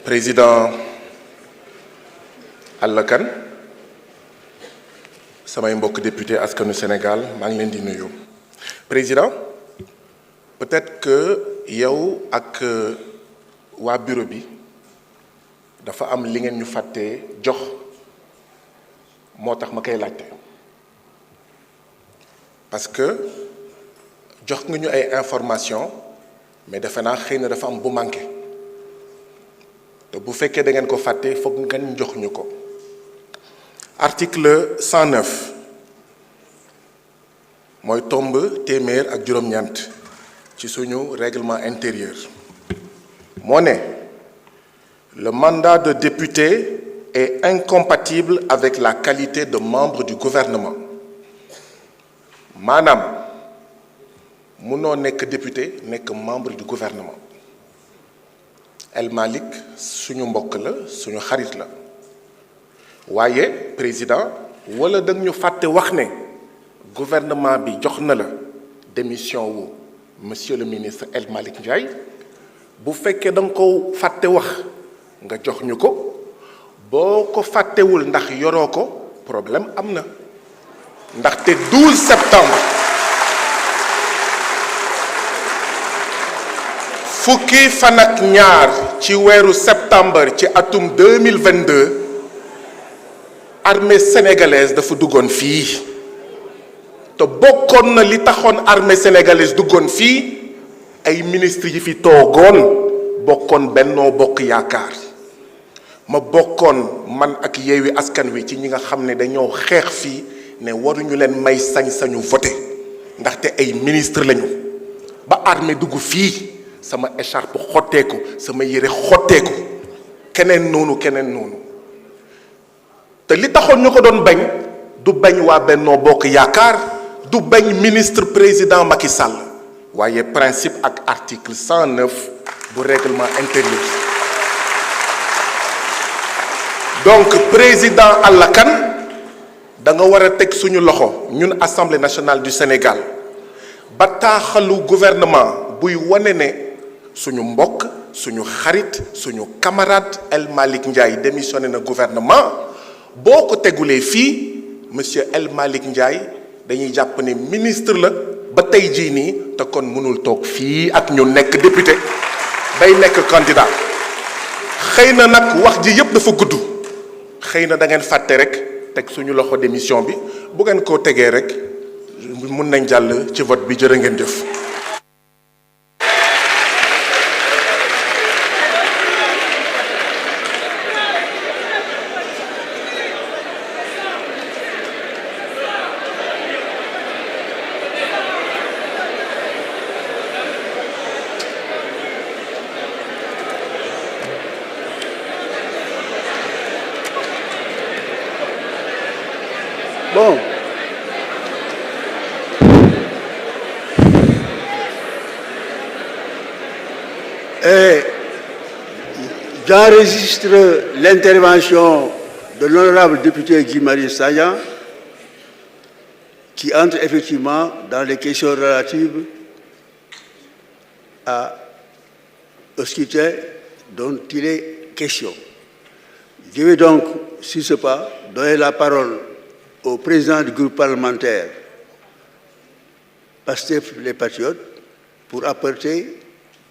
président Alla Kane samay mbokk député askanu Sénégal maa ngi leen di nuyu. Président, peut-être que yow ak waa bureau bi dafa am li ngeen ñu fàttee jox moo tax ma koy laajte parce que jox nga ñu ay information mais defe naa xëy na dafa am bu manqué te bu fekkee da ngeen ko fàtte foog ngeen jox ñu ko. Article 109 mooy tomb téeméer ak juróom-ñeent ci suñu règlement intérieur moo ne le mandat de député est incompatible avec la qualité de membre du gouvernement maanaam munoo nekk député nekk membre du gouvernement. El Malick suñu mbokk la suñu xarit la waaye président wala da ñu fàtte wax ne gouvernement bi jox na la démission wu monsieur le ministre El Malick Ndiaye bu fekkee da nga ko fàtte wax nga jox ñu ko boo ko fàttewul ndax yoroo ko problème am na ndaxte 12 septembre fukki fan ak ñaar ci weeru septembre ci atum 2022 armée sénégalaise dafa duggoon fii te bokkoon na li taxoon armée sénégalaise duggoon fii ay ministres yi fi toogoon bokkoon Bennoo Bokk Yaakaar ma bokkoon man ak Yewwi Askan Wi ci ñi nga xam ne dañoo xeex fii ne waruñu leen may sañ-sañu voté ndaxte ay ministre lañu ba armée dugg fii sama écharpe xotteeku sama yére xotteeku keneen noonu te li taxoon ñu ko doon bañ du bañ waa Bennoo Bokk Yaakaar du bañ ministre président Macky Sall waaye principe ak article 109 bu règlement intérieur. Donc président Alla Kane da nga war a teg suñu loxo ñun assemblée nationale du Sénégal bataaxalu gouvernement buy wane ne suñu mbokk suñu xarit suñu camarade El Malick Ndiaye démissionné na gouvernement boo ko tegulee fii monsieur El Malick Ndiaye dañuy jàpp ne ministre la ba tey jii nii te kon mënul toog fii ak ñu nekk député day nekk candidat xëy na nag wax ji yépp dafa gudd xëy na da ngeen fàtte rek teg suñu loxo démission bi bu ngeen ko tegee rek mun nañ jàll ci vote bi jërë ngeen jëf. Bon. J'enregistre l'intervention de l'honorable député Guy Marius Sagna qui entre effectivement dans les questions relatives au scrutin dont il est question. Je vais donc, sur ce pas, donner la parole au président du groupe parlementaire Pastef les Patriotes pour apporter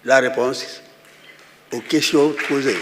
la réponse aux questions posées.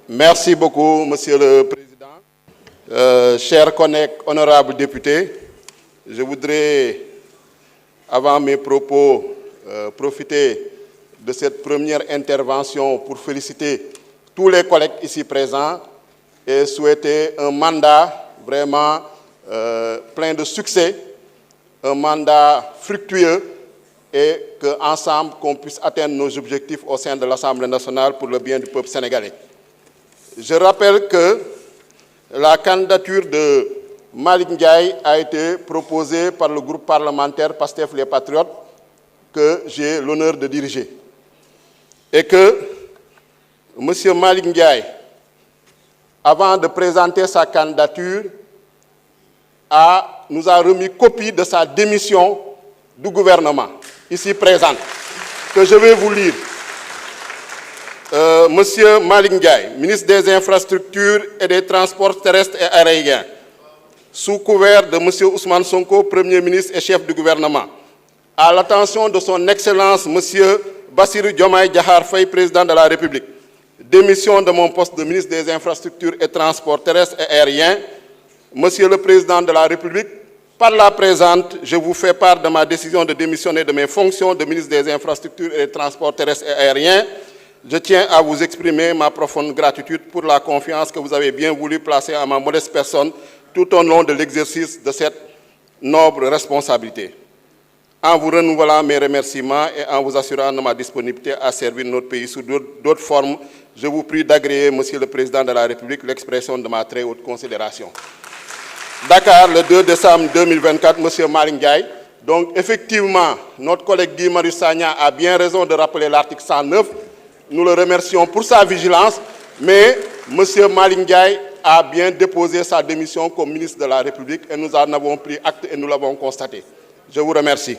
Merci beaucoup, Monsieur le Président. chers collègues honorables députés, je voudrais, avant mes propos, profiter de cette première intervention pour féliciter tous les collègues ici présents et souhaiter un mandat vraiment plein de succès, un mandat fructueux et qu'ensemble, qu'on puisse atteindre nos objectifs au sein de l'Assemblée nationale pour le bien du peuple sénégalais. Je rappelle que la candidature de Malick Ndiaye a été proposée par le groupe parlementaire PASTEF Les Patriotes que j'ai l'honneur de diriger. Et que M. Malick Ndiaye, avant de présenter sa candidature, nous a remis copie de sa démission du gouvernement, ici présente, que je vais vous lire. Monsieur Malick Ndiaye, ministre des Infrastructures et des Transports terrestres et aériens, sous couvert de Monsieur Ousmane Sonko, Premier ministre et chef du gouvernement, à l'attention de son Excellence Monsieur Bassirou Diomaye Diakhar Faye, président de la République, démission de mon poste de ministre des Infrastructures et Transports terrestres et aériens. Monsieur le Président de la République, par la présente, je vous fais part de ma décision de démissionner de mes fonctions de ministre des Infrastructures et des Transports terrestres et aériens. Je tiens à vous exprimer ma profonde gratitude pour la confiance que vous avez bien voulu placer à ma modeste personne tout au long de l'exercice de cette noble responsabilité. En vous renouvelant mes remerciements et en vous assurant de ma disponibilité à servir notre pays sous d'autres formes, je vous prie d'agréer, Monsieur le Président de la République, l'expression de ma très haute considération. Dakar, le 2 décembre 2024, Monsieur Malick Ndiaye. Donc, effectivement, notre collègue Guy Marius Sagna a bien raison de rappeler l'article 109. Nous le remercions pour sa vigilance, mais Monsieur Malick Ndiaye a bien déposé sa démission comme ministre de la République et nous en avons pris acte et nous l'avons constaté. Je vous remercie.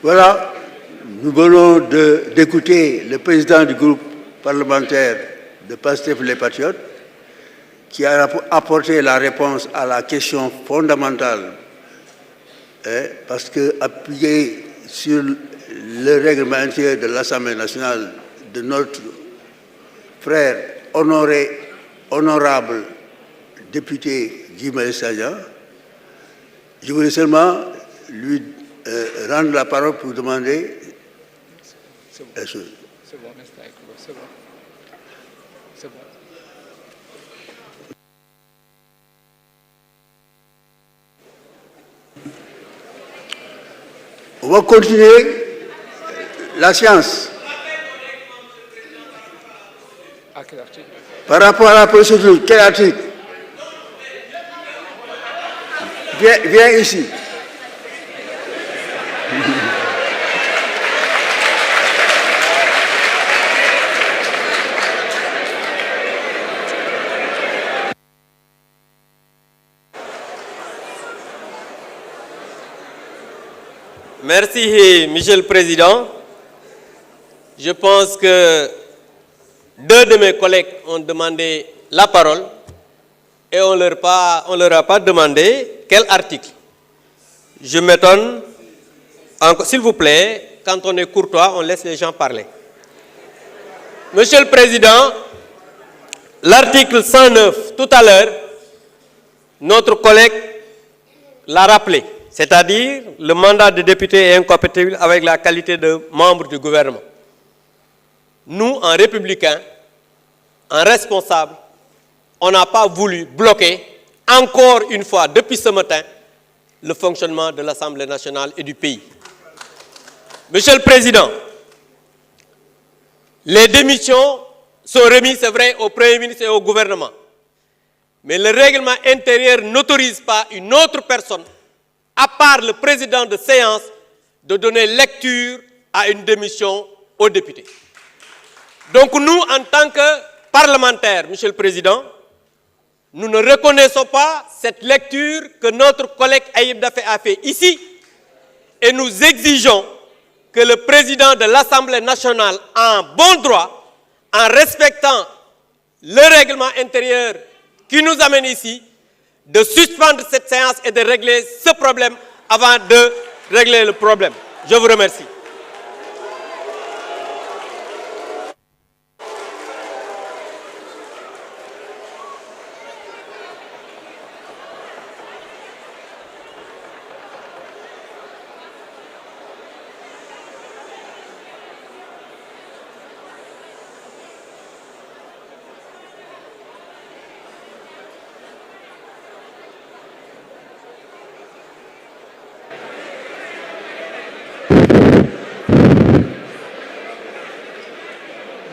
Voilà, nous venons d'écouter le président du groupe parlementaire de PASTEF Les Patriotes qui a apporté la réponse à la question fondamentale, parce que appuyé sur le règlement intérieur de l'Assemblée nationale de notre frère honorable député Guy Marius Sagna, je voulais seulement lui rendre la parole pour demander la chose. C'est bon, c'est bon. C'est bon. On va continuer la séance. À quel article? Par rapport à la procédure, quel article? Viens ici. Merci, Monsieur le Président. Je pense que deux de mes collègues ont demandé la parole et on leur a pas demandé quel article. Je m'étonne. S'il vous plaît, quand on est courtois, on laisse les gens parler. Monsieur le Président, l'article 109, tout à l'heure, notre collègue l'a rappelé, c'est-à-dire le mandat de député est incompatible avec la qualité de membre du gouvernement. Nous, en républicains, en responsables, on n'a pas voulu bloquer, encore une fois, depuis ce matin, le fonctionnement de l'Assemblée nationale et du pays. Monsieur le Président, les démissions sont remis, c'est vrai, au Premier ministre et au gouvernement. Mais le règlement intérieur n'autorise pas une autre personne, à part le président de séance, de donner lecture à une démission aux députés. Donc nous, en tant que parlementaires, Monsieur le Président, nous ne reconnaissons pas cette lecture que notre collègue Ayib Daffé a fait ici et nous exigeons que le président de l'Assemblée nationale, en bon droit, en respectant le règlement intérieur qui nous amène ici, de suspendre cette séance et de régler ce problème avant de régler le problème. Je vous remercie.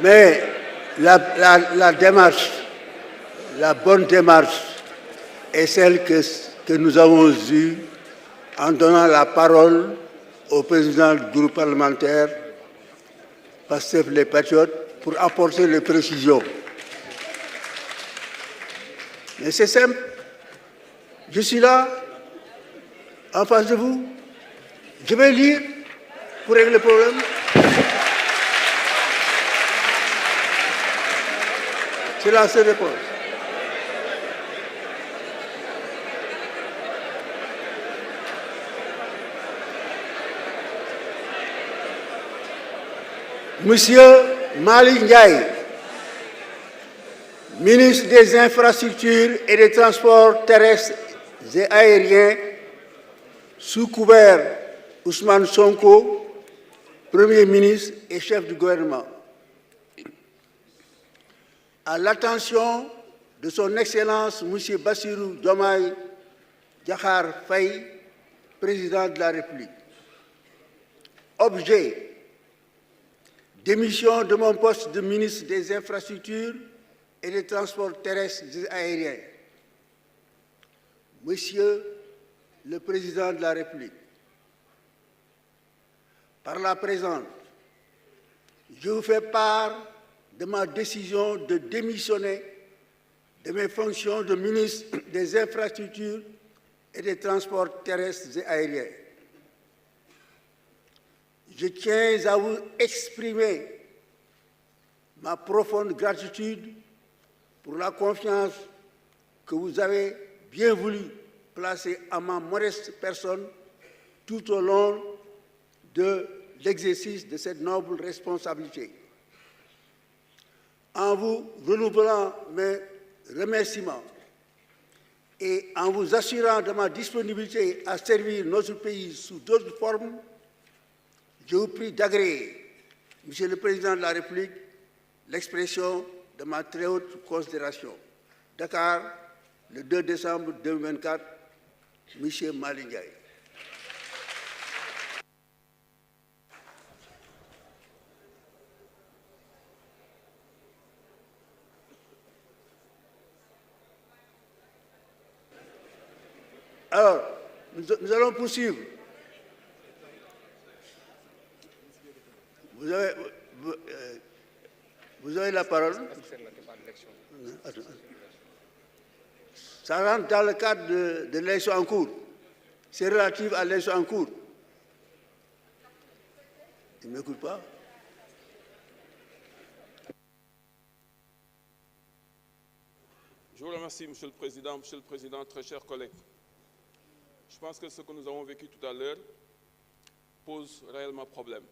Mais la démarche, la bonne démarche est celle que nous avons eue en donnant la parole au président du groupe parlementaire, Pastef les Patriotes, pour apporter les précisions. Mais c'est simple. Je suis là, en face de vous. Je vais lire pour régler le problème. C'est la seule réponse. Monsieur Malick Ndiaye, ministre des Infrastructures et des Transports terrestres et aériens, sous couvert Ousmane Sonko, Premier ministre et chef du gouvernement. À l'attention de son Excellence M. Bassirou Diomaye Diakhar Faye, président de la République. Objet: démission de mon poste de ministre des Infrastructures et des Transports terrestres et aériens. Monsieur le Président de la République, par la présente, je vous fais part de ma décision de démissionner de mes fonctions de ministre des Infrastructures et des Transports terrestres et aériens. Je tiens à vous exprimer ma profonde gratitude pour la confiance que vous avez bien voulu placer à ma modeste personne tout au long de l'exercice de cette noble responsabilité. En vous renouvelant mes remerciements et en vous assurant de ma disponibilité à servir notre pays sous d'autres formes, je vous prie d'agréer, Monsieur le Président de la République, l'expression de ma très haute considération. Dakar, le 2 décembre 2024, M. Malick Ndiaye. Alors, nous allons poursuivre. Vous avez la parole. Ça rentre dans le cadre de l'élection en cours. C'est relatif à l'élection en cours. Il ne m'écoute pas. Je vous remercie, Monsieur le Président. Monsieur le Président, très chers collègues. Je pense que ce que nous avons vécu tout à l'heure pose réellement problème.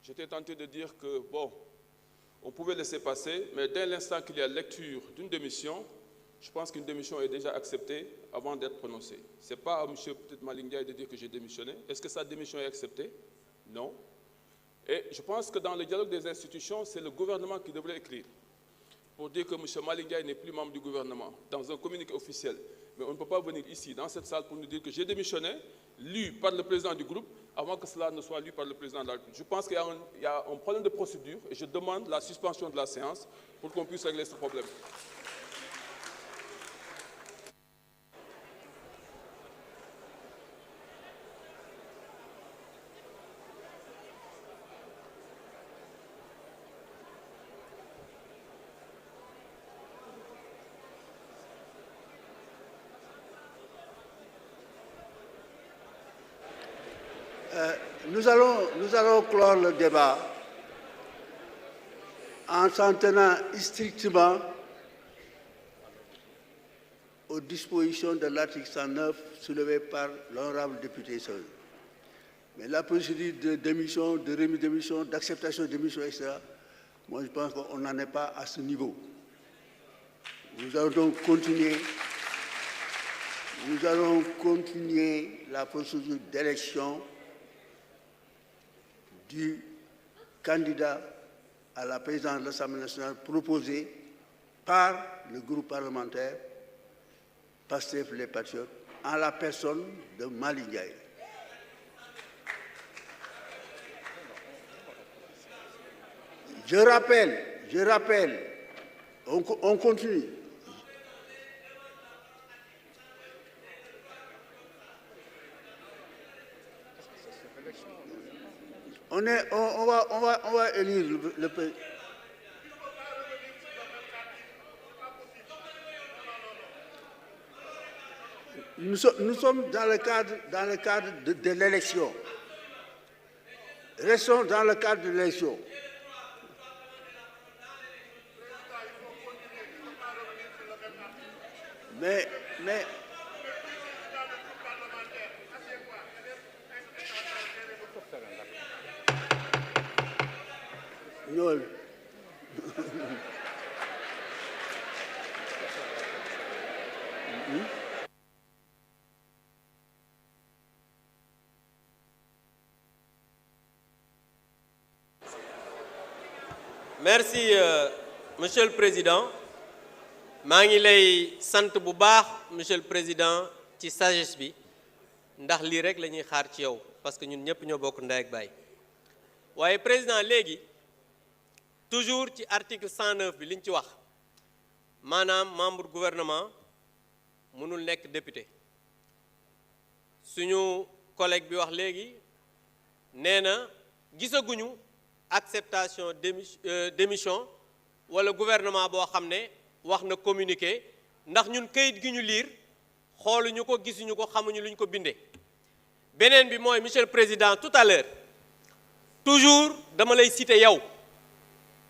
J'étais tenté de dire que, bon, on pouvait laisser passer, mais dès l'instant qu'il y a lecture d'une démission, je pense qu'une démission est déjà acceptée avant d'être prononcée. Ce n'est pas à M. Malick Ndiaye de dire que j'ai démissionné. Est-ce que sa démission est acceptée? Non. Et je pense que dans le dialogue des institutions, c'est le gouvernement qui devrait écrire. pour dire que M. Malick Ndiaye n'est plus membre du gouvernement, dans un communiqué officiel. Mais on ne peut pas venir ici, dans cette salle, pour nous dire que j'ai démissionné, lu par le président du groupe, avant que cela ne soit lu par le président de la République. Je pense qu'il y a un problème de procédure et je demande la suspension de la séance pour qu'on puisse régler ce problème. Nous allons clore le débat en s'en tenant strictement aux dispositions de l'article 109 soulevé par l'honorable député Sow. Mais la procédure de démission, de remise de démission, d'acceptation de démission, etc., moi je pense qu'on n'en est pas à ce niveau. Nous allons donc continuer la procédure d'élection du candidat à la présidence de l'Assemblée nationale proposé par le groupe parlementaire Pastef les Patriotes en la personne de Malick Ndiaye. Je rappelle, on continue. On va élire le président. Nous sommes dans le cadre de l'élection. Restons dans le cadre de l'élection. Mais ñool Merci, Monsieur le Président. maa ngi lay sant bu baax Monsieur le Président ci sagesse bi ndax lii rek la ñuy xaar ci yow parce que ñun ñëpp ñoo bokk ndey ak baay waaye président léegi toujours ci article 109 bi li ñu ci wax maanaam membre gouvernement mënul nekk député suñu collègue bi wax léegi nee na gisaguñu acceptation démission wala gouvernement boo xam ne wax na communiqué ndax ñun kayit gi ñu liir xooluñu ko gisuñu ko xamuñu lu ñu ko bindee beneen bi mooy monsieur le président tout à l'heure toujours dama lay citer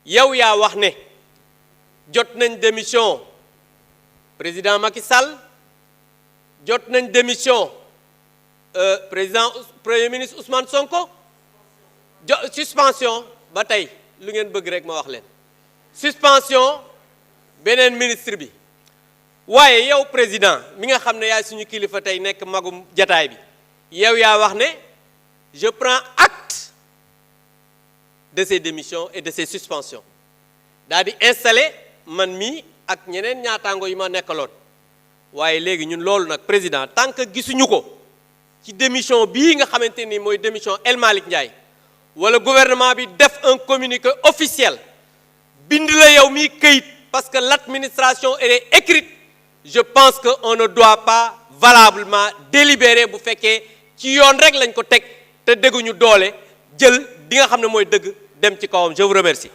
yow yaa wax ne jot nañ démission président Macky Sall jot nañ démission président premier ministre Ousmane Sonko suspension ba tey lu ngeen bëgg rek ma wax leen suspension beneen ministre bi waaye yow président mi nga xam ne yaay suñu kilifa tey nekk magum jataay bi yow yaa wax ne je prends acte de ces démissions et de ces suspensions daal di installé man mii ak ñeneen ñaataango yi ma nekkaloon waaye léegi ñun loolu nag président tant que gisuñu ko ci démission bii nga xamante ni mooy démission El Malick Ndiaye wala gouvernement bi def un communiqué officiel bind la yow mii këyit parce que l'administration est écrite je pense que on ne doit pas valablement délibérer bu fekkee ci yoon rek lañ ko teg te dégguñu doole jël di nga xam ne mooy dëgg dem ci kawam je vous remercie.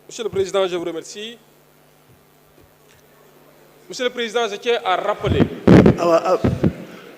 Monsieur le Président, je vous remercie. Monsieur le Président, je tiens à rappeler